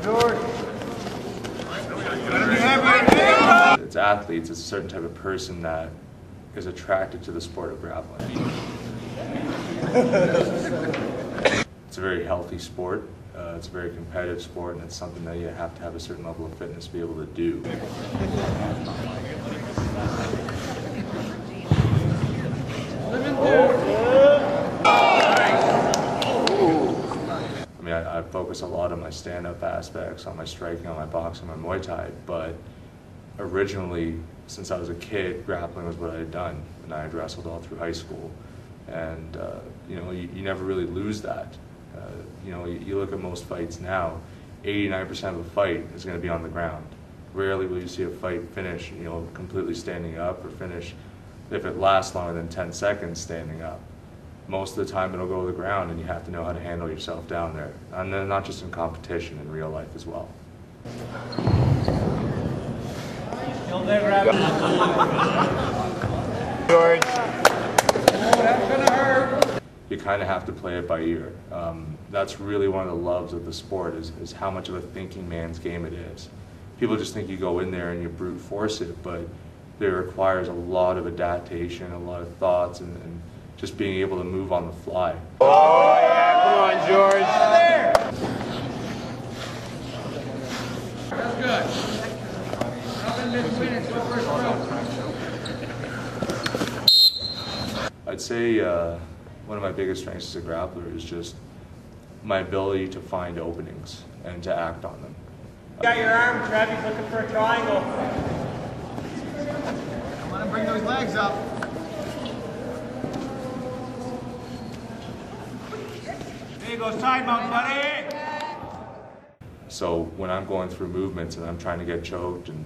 It's athletes, it's a certain type of person that is attracted to the sport of grappling. It's a very healthy sport, it's a very competitive sport, and it's something that you have to have a certain level of fitness to be able to do. I focus a lot on my stand-up aspects, on my striking, on my boxing, on my Muay Thai, but originally, since I was a kid, grappling was what I had done, and I had wrestled all through high school. And you never really lose that. You look at most fights now, 89% of a fight is going to be on the ground. Rarely will you see a fight finish, completely standing up, or finish, if it lasts longer than 10 seconds, standing up. Most of the time it'll go to the ground, and you have to know how to handle yourself down there. And then not just in competition, in real life as well. Still there, Grappling. George. Oh, that's gonna hurt. You kind of have to play it by ear. That's really one of the loves of the sport, is how much of a thinking man's game it is. People just think you go in there and you brute force it, but it requires a lot of adaptation, a lot of thoughts, and just being able to move on the fly. Oh yeah, come on, George. That's good. I'd say one of my biggest strengths as a grappler is just my ability to find openings and to act on them. You got your arm, Trev, he's looking for a triangle. Let him bring those legs up. There goes side mount, buddy! So when I'm going through movements and I'm trying to get choked and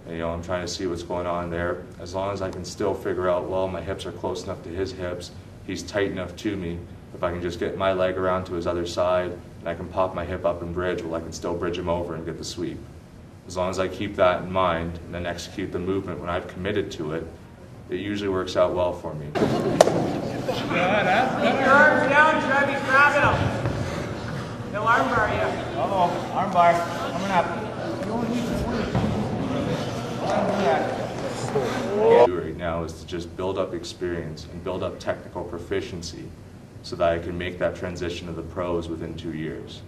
I'm trying to see what's going on there, as long as I can still figure out, well, my hips are close enough to his hips, he's tight enough to me, if I can just get my leg around to his other side and I can pop my hip up and bridge, well, I can still bridge him over and get the sweep. As long as I keep that in mind and then execute the movement when I've committed to it, it usually works out well for me. Keep your arms down, Trev, he's grabbing him. He'll armbar you. Uh-oh, armbar coming up. What I do right now is to just build up experience and build up technical proficiency so that I can make that transition to the pros within 2 years.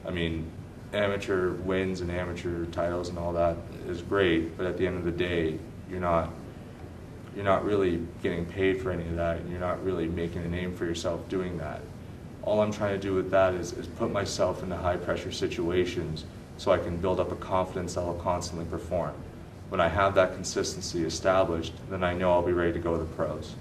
I mean, amateur wins and amateur titles and all that is great, but at the end of the day, you're not really getting paid for any of that, and you're not really making a name for yourself doing that. All I'm trying to do with that is put myself into high pressure situations so I can build up a confidence that I'll constantly perform. When I have that consistency established, then I know I'll be ready to go to the pros.